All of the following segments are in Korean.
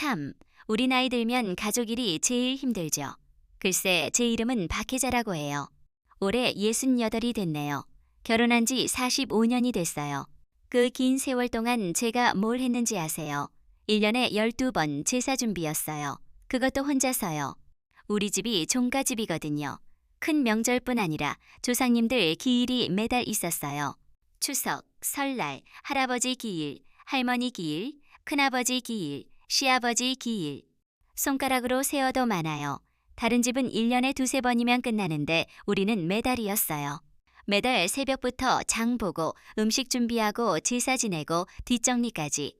참, 우리 나이 들면 가족 일이 제일 힘들죠. 글쎄, 제 이름은 박혜자라고 해요. 올해 68이 됐네요. 결혼한 지 45년이 됐어요. 그 긴 세월 동안 제가 뭘 했는지 아세요? 1년에 12번 제사 준비였어요. 그것도 혼자서요. 우리 집이 종가집이거든요. 큰 명절뿐 아니라 조상님들 기일이 매달 있었어요. 추석, 설날, 할아버지 기일, 할머니 기일, 큰아버지 기일, 시아버지 기일. 손가락으로 세어도 많아요. 다른 집은 1년에 두세 번이면 끝나는데 우리는 매달이었어요. 매달 새벽부터 장 보고 음식 준비하고 제사 지내고 뒷정리까지.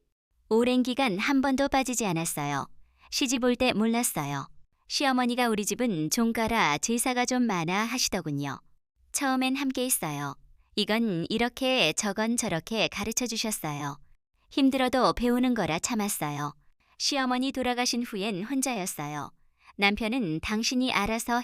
오랜 기간 한 번도 빠지지 않았어요. 시집 올 때 몰랐어요. 시어머니가 우리 집은 종가라 제사가 좀 많아 하시더군요. 처음엔 함께 했어요. 이건 이렇게 저건 저렇게 가르쳐 주셨어요. 힘들어도 배우는 거라 참았어요. 시어머니 돌아가신 후엔 혼자였어요. 남편은 당신이 알아서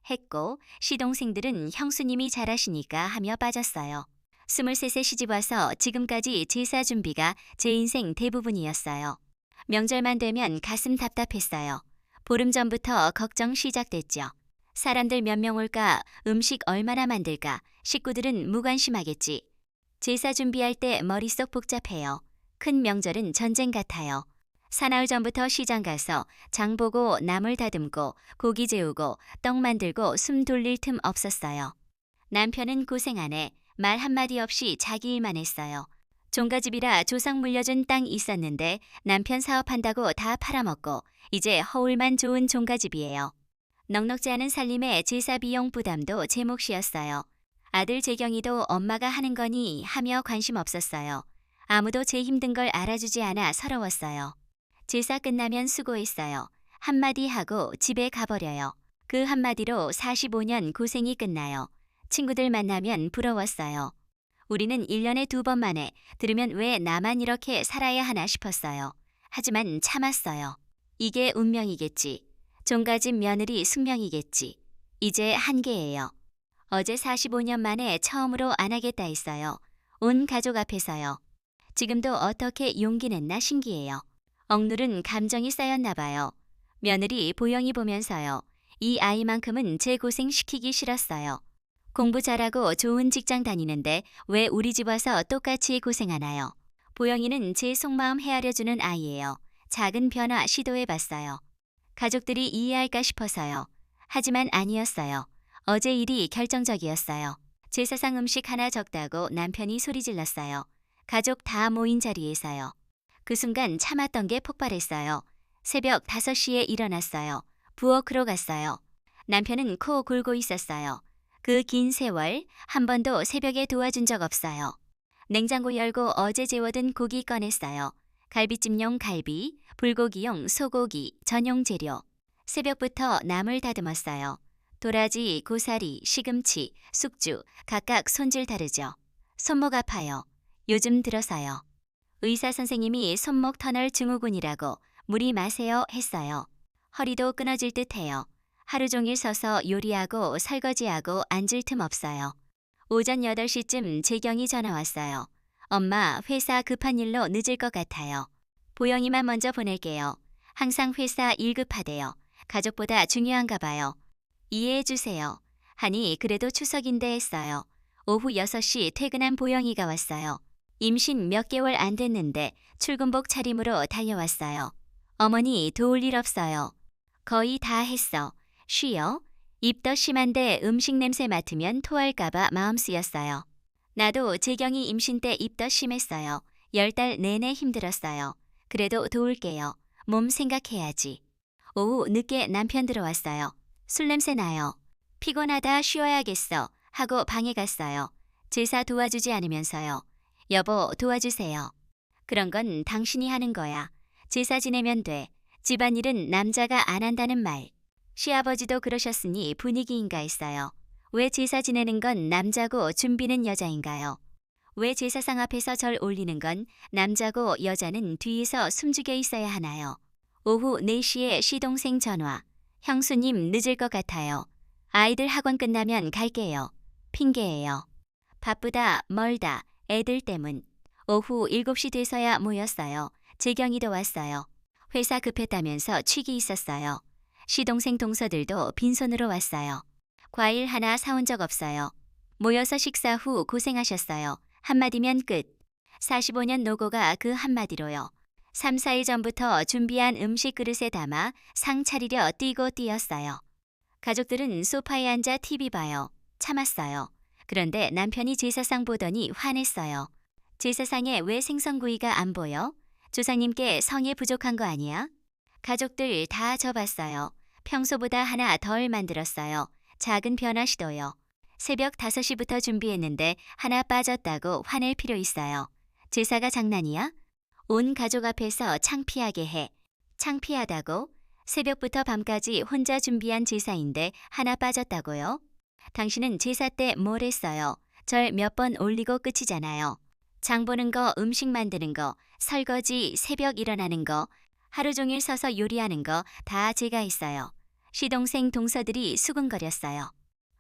했고 시동생들은 형수님이 잘하시니까 하며 빠졌어요. 23세 시집 와서 지금까지 제사 준비가 제 인생 대부분이었어요. 명절만 되면 가슴 답답했어요. 보름 전부터 걱정 시작됐죠. 사람들 몇 명 올까, 음식 얼마나 만들까, 식구들은 무관심하겠지. 제사 준비할 때 머릿속 복잡해요. 큰 명절은 전쟁 같아요. 사나흘 전부터 시장 가서 장 보고 나물 다듬고 고기 재우고 떡 만들고 숨 돌릴 틈 없었어요. 남편은 고생 안 해. 말 한마디 없이 자기 일만 했어요. 종가집이라 조상 물려준 땅 있었는데 남편 사업한다고 다 팔아먹고 이제 허울만 좋은 종가집이에요. 넉넉지 않은 살림에 제사 비용 부담도 제 몫이었어요. 아들 재경이도 엄마가 하는 거니 하며 관심 없었어요. 아무도 제 힘든 걸 알아주지 않아 서러웠어요. 제사 끝나면 수고했어요. 한마디 하고 집에 가버려요. 그 한마디로 45년 고생이 끝나요. 친구들 만나면 부러웠어요. 우리는 1년에 2번 만에 들으면 왜 나만 이렇게 살아야 하나 싶었어요. 하지만 참았어요. 이게 운명이겠지. 종가집 며느리 숙명이겠지. 이제 한계예요. 어제 45년 만에 처음으로 안 하겠다 했어요. 온 가족 앞에서요. 지금도 어떻게 용기 냈나 신기해요. 억누른 감정이 쌓였나 봐요. 며느리 보영이 보면서요. 이 아이만큼은 제 고생 시키기 싫었어요. 공부 잘하고 좋은 직장 다니는데 왜 우리 집 와서 똑같이 고생하나요? 보영이는 제 속마음 헤아려주는 아이예요. 작은 변화 시도해봤어요. 가족들이 이해할까 싶어서요. 하지만 아니었어요. 어제 일이 결정적이었어요. 제사상 음식 하나 적다고 남편이 소리 질렀어요. 가족 다 모인 자리에서요. 그 순간 참았던 게 폭발했어요. 새벽 5시에 일어났어요. 부엌으로 갔어요. 남편은 코 골고 있었어요. 그 긴 세월 한 번도 새벽에 도와준 적 없어요. 냉장고 열고 어제 재워둔 고기 꺼냈어요. 갈비찜용 갈비, 불고기용 소고기, 전용 재료. 새벽부터 나물 다듬었어요. 도라지, 고사리, 시금치, 숙주 각각 손질 다르죠. 손목 아파요. 요즘 들어서요. 의사 선생님이 손목 터널 증후군이라고 무리 마세요 했어요. 허리도 끊어질 듯해요. 하루 종일 서서 요리하고 설거지하고 앉을 틈 없어요. 오전 8시쯤 재경이 전화 왔어요. 엄마, 회사 급한 일로 늦을 것 같아요. 보영이만 먼저 보낼게요. 항상 회사 일 급하대요. 가족보다 중요한가 봐요. 이해해 주세요. 하니 그래도 추석인데 했어요. 오후 6시 퇴근한 보영이가 왔어요. 임신 몇 개월 안 됐는데 출근복 차림으로 달려왔어요. 어머니 도울 일 없어요. 거의 다 했어. 쉬어. 입덧 심한데 음식 냄새 맡으면 토할까봐 마음 쓰였어요. 나도 재경이 임신 때 입덧 심했어요. 10달 내내 힘들었어요. 그래도 도울게요. 몸 생각해야지. 오후 늦게 남편 들어왔어요. 술 냄새 나요. 피곤하다 쉬어야겠어 하고 방에 갔어요. 제사 도와주지 않으면서요. 여보 도와주세요. 그런 건 당신이 하는 거야. 제사 지내면 돼. 집안일은 남자가 안 한다는 말. 시아버지도 그러셨으니 분위기인가 했어요. 왜 제사 지내는 건 남자고 준비는 여자인가요? 왜 제사상 앞에서 절 올리는 건 남자고 여자는 뒤에서 숨죽여 있어야 하나요? 오후 4시에 시동생 전화. 형수님 늦을 것 같아요. 아이들 학원 끝나면 갈게요. 핑계예요. 바쁘다, 멀다, 애들 때문. 오후 7시 돼서야 모였어요. 재경이도 왔어요. 회사 급했다면서 취기 있었어요. 시동생 동서들도 빈손으로 왔어요. 과일 하나 사온 적 없어요. 모여서 식사 후 고생하셨어요. 한마디면 끝. 45년 노고가 그 한마디로요. 3, 4일 전부터 준비한 음식 그릇에 담아 상 차리려 뛰고 뛰었어요. 가족들은 소파에 앉아 TV 봐요. 참았어요. 그런데 남편이 제사상 보더니 화냈어요. 제사상에 왜 생선구이가 안 보여? 조상님께 성에 부족한 거 아니야? 가족들 다 져봤어요. 평소보다 하나 덜 만들었어요. 작은 변화 시도요. 새벽 5시부터 준비했는데 하나 빠졌다고 화낼 필요 있어요. 제사가 장난이야? 온 가족 앞에서 창피하게 해. 창피하다고? 새벽부터 밤까지 혼자 준비한 제사인데 하나 빠졌다고요? 당신은 제사 때 뭘 했어요? 절 몇 번 올리고 끝이잖아요. 장 보는 거, 음식 만드는 거, 설거지, 새벽 일어나는 거, 하루 종일 서서 요리하는 거 다 제가 했어요. 시동생 동서들이 수근거렸어요.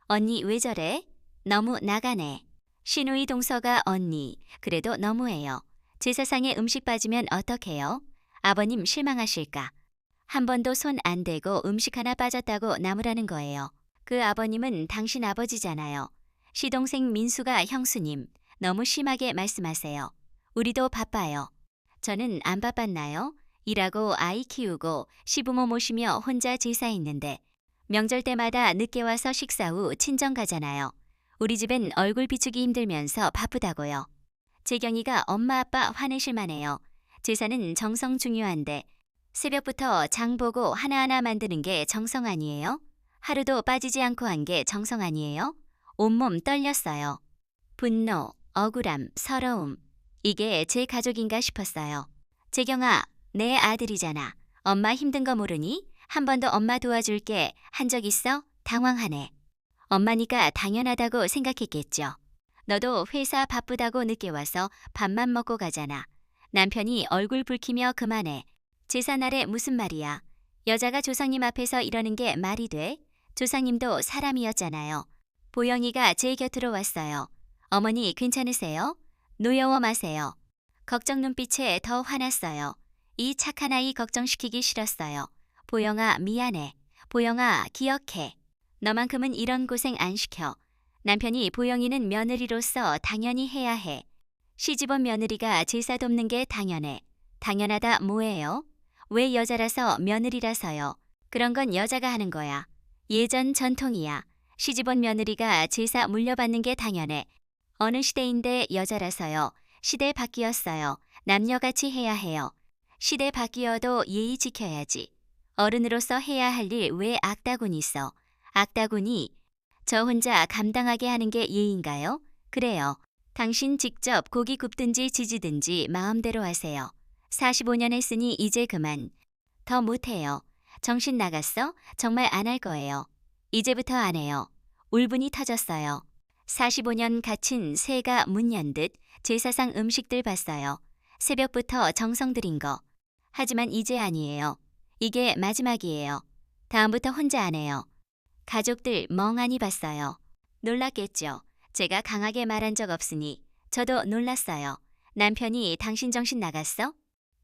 언니 왜 저래? 너무 나가네. 시누이 동서가 언니, 그래도 너무해요. 제사상에 음식 빠지면 어떡해요? 아버님 실망하실까? 한 번도 손 안 대고 음식 하나 빠졌다고 나무라는 거예요. 그 아버님은 당신 아버지잖아요. 시동생 민수가 형수님, 너무 심하게 말씀하세요. 우리도 바빠요. 저는 안 바빴나요? 일하고 아이 키우고 시부모 모시며 혼자 제사했는데 명절 때마다 늦게 와서 식사 후 친정 가잖아요. 우리 집엔 얼굴 비추기 힘들면서 바쁘다고요. 재경이가 엄마 아빠 화내실 만해요. 제사는 정성 중요한데 새벽부터 장 보고 하나하나 만드는 게 정성 아니에요? 하루도 빠지지 않고 한 게 정성 아니에요? 온몸 떨렸어요. 분노, 억울함, 서러움. 이게 제 가족인가 싶었어요. 재경아, 내 아들이잖아. 엄마 힘든 거 모르니? 한 번도 엄마 도와줄게 한 적 있어? 당황하네. 엄마니까 당연하다고 생각했겠죠. 너도 회사 바쁘다고 늦게 와서 밥만 먹고 가잖아. 남편이 얼굴 붉히며 그만해. 제사날에 무슨 말이야. 여자가 조상님 앞에서 이러는 게 말이 돼? 조상님도 사람이었잖아요. 보영이가 제 곁으로 왔어요. 어머니 괜찮으세요? 노여워 마세요. 걱정 눈빛에 더 화났어요. 이 착한 아이 걱정시키기 싫었어요. 보영아 미안해. 보영아 기억해. 너만큼은 이런 고생 안 시켜. 남편이 보영이는 며느리로서 당연히 해야 해. 시집온 며느리가 제사 돕는 게 당연해. 당연하다 뭐예요? 왜 여자라서 며느리라서요? 그런 건 여자가 하는 거야. 예전 전통이야. 시집온 며느리가 제사 물려받는 게 당연해. 어느 시대인데 여자라서요. 시대 바뀌었어요. 남녀같이 해야 해요. 시대 바뀌어도 예의 지켜야지. 어른으로서 해야 할 일 왜 악다군 있어? 악다군이 저 혼자 감당하게 하는 게 예의인가요? 그래요. 당신 직접 고기 굽든지 지지든지 마음대로 하세요. 45년 했으니 이제 그만. 더 못해요. 정신 나갔어? 정말 안 할 거예요. 이제부터 안 해요. 울분이 터졌어요. 45년 갇힌 새가 문 연 듯 제사상 음식들 봤어요. 새벽부터 정성 들인 거. 하지만 이제 아니에요. 이게 마지막이에요. 다음부터 혼자 안 해요. 가족들 멍하니 봤어요. 놀랐겠죠. 제가 강하게 말한 적 없으니 저도 놀랐어요. 남편이 당신 정신 나갔어?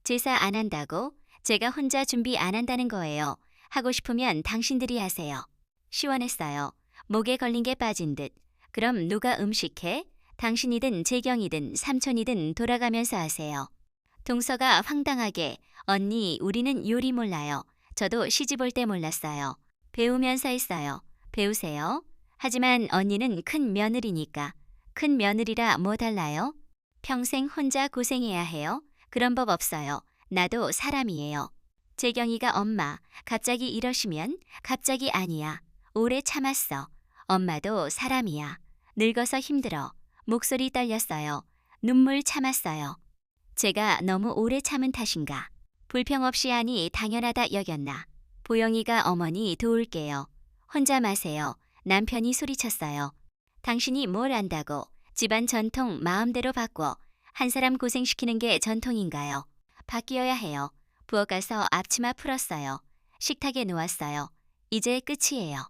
제사 안 한다고? 제가 혼자 준비 안 한다는 거예요. 하고 싶으면 당신들이 하세요. 시원했어요. 목에 걸린 게 빠진 듯. 그럼 누가 음식해? 당신이든 재경이든 삼촌이든 돌아가면서 하세요. 동서가 황당하게 언니 우리는 요리 몰라요. 저도 시집 올 때 몰랐어요. 배우면서 했어요. 배우세요. 하지만 언니는 큰 며느리니까. 큰 며느리라 뭐 달라요? 평생 혼자 고생해야 해요? 그런 법 없어요. 나도 사람이에요. 재경이가 엄마, 갑자기 이러시면 갑자기 아니야. 오래 참았어. 엄마도 사람이야. 늙어서 힘들어. 목소리 떨렸어요. 눈물 참았어요. 제가 너무 오래 참은 탓인가. 불평 없이 하니 당연하다 여겼나. 보영이가 어머니 도울게요. 혼자 마세요. 남편이 소리쳤어요. 당신이 뭘 안다고. 집안 전통 마음대로 바꿔. 한 사람 고생시키는 게 전통인가요? 바뀌어야 해요. 부엌 가서 앞치마 풀었어요. 식탁에 놓았어요. 이제 끝이에요.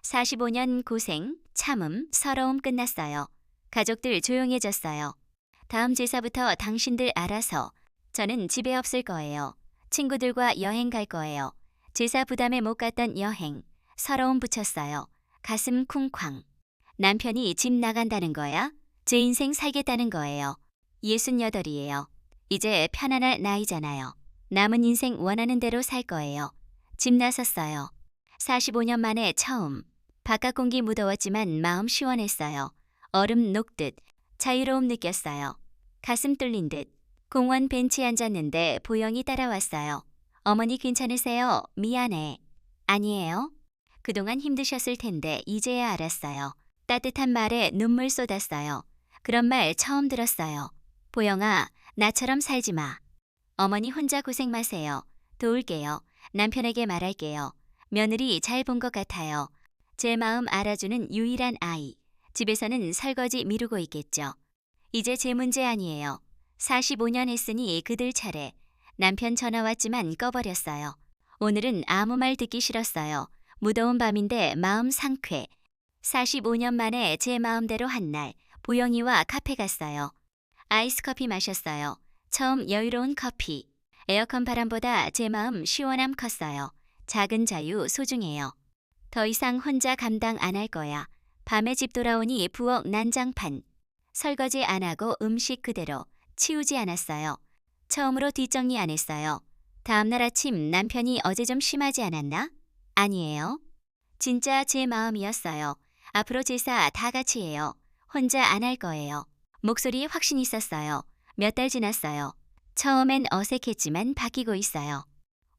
45년 고생, 참음, 서러움 끝났어요. 가족들 조용해졌어요. 다음 제사부터 당신들 알아서. 저는 집에 없을 거예요. 친구들과 여행 갈 거예요. 제사 부담에 못 갔던 여행. 서러움 붙였어요. 가슴 쿵쾅. 남편이 집 나간다는 거야? 제 인생 살겠다는 거예요. 68이에요. 이제 편안할 나이잖아요. 남은 인생 원하는 대로 살 거예요. 집 나섰어요. 45년 만에 처음. 바깥 공기 무더웠지만 마음 시원했어요. 얼음 녹듯 자유로움 느꼈어요. 가슴 뚫린 듯. 공원 벤치에 앉았는데 보영이 따라왔어요. 어머니 괜찮으세요? 미안해. 아니에요. 그동안 힘드셨을 텐데 이제야 알았어요. 따뜻한 말에 눈물 쏟았어요. 그런 말 처음 들었어요. 보영아, 나처럼 살지 마. 어머니 혼자 고생 마세요. 도울게요. 남편에게 말할게요. 며느리 잘 본 것 같아요. 제 마음 알아주는 유일한 아이. 집에서는 설거지 미루고 있겠죠. 이제 제 문제 아니에요. 45년 했으니 그들 차례. 남편 전화 왔지만 꺼버렸어요. 오늘은 아무 말 듣기 싫었어요. 무더운 밤인데 마음 상쾌. 45년 만에 제 마음대로 한 날 보영이와 카페 갔어요. 아이스 커피 마셨어요. 처음 여유로운 커피. 에어컨 바람보다 제 마음 시원함 컸어요. 작은 자유 소중해요. 더 이상 혼자 감당 안 할 거야. 밤에 집 돌아오니 부엌 난장판. 설거지 안 하고 음식 그대로 치우지 않았어요. 처음으로 뒷정리 안 했어요. 다음날 아침 남편이 어제 좀 심하지 않았나? 아니에요. 진짜 제 마음이었어요. 앞으로 제사 다 같이 해요. 혼자 안 할 거예요. 목소리에 확신 있었어요. 몇 달 지났어요. 처음엔 어색했지만 바뀌고 있어요.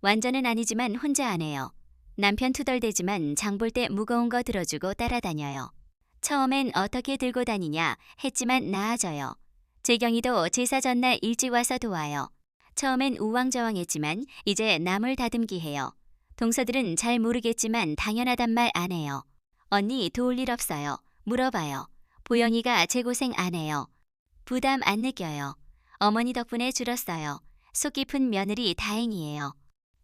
완전은 아니지만 혼자 안 해요. 남편 투덜대지만 장 볼 때 무거운 거 들어주고 따라다녀요. 처음엔 어떻게 들고 다니냐 했지만 나아져요. 재경이도 제사 전날 일찍 와서 도와요. 처음엔 우왕좌왕했지만 이제 남을 다듬기 해요. 동서들은 잘 모르겠지만 당연하단 말 안 해요. 언니 도울 일 없어요. 물어봐요. 보영이가 제 고생 안 해요. 부담 안 느껴요. 어머니 덕분에 줄었어요. 속 깊은 며느리 다행이에요.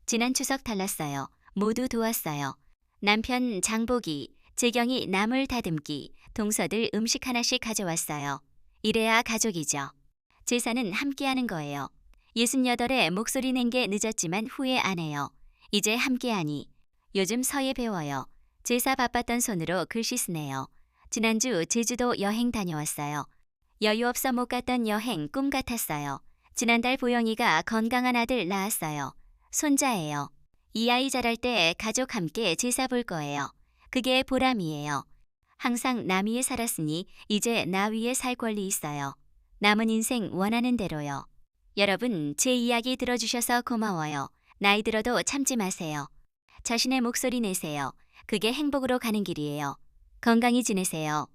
지난 추석 달랐어요. 모두 도왔어요. 남편 장보기, 재경이 나물 다듬기, 동서들 음식 하나씩 가져왔어요. 이래야 가족이죠. 제사는 함께하는 거예요. 68에 목소리 낸 게 늦었지만 후회 안 해요. 이제 함께하니. 요즘 서예 배워요. 제사 바빴던 손으로 글씨 쓰네요. 지난주 제주도 여행 다녀왔어요. 여유 없어 못 갔던 여행 꿈 같았어요. 지난달 보영이가 건강한 아들 낳았어요. 손자예요. 이 아이 자랄 때 가족 함께 제사 볼 거예요. 그게 보람이에요. 항상 남 위에 살았으니 이제 나 위에 살 권리 있어요. 남은 인생 원하는 대로요. 여러분, 제 이야기 들어주셔서 고마워요. 나이 들어도 참지 마세요. 자신의 목소리 내세요. 그게 행복으로 가는 길이에요. 건강히 지내세요.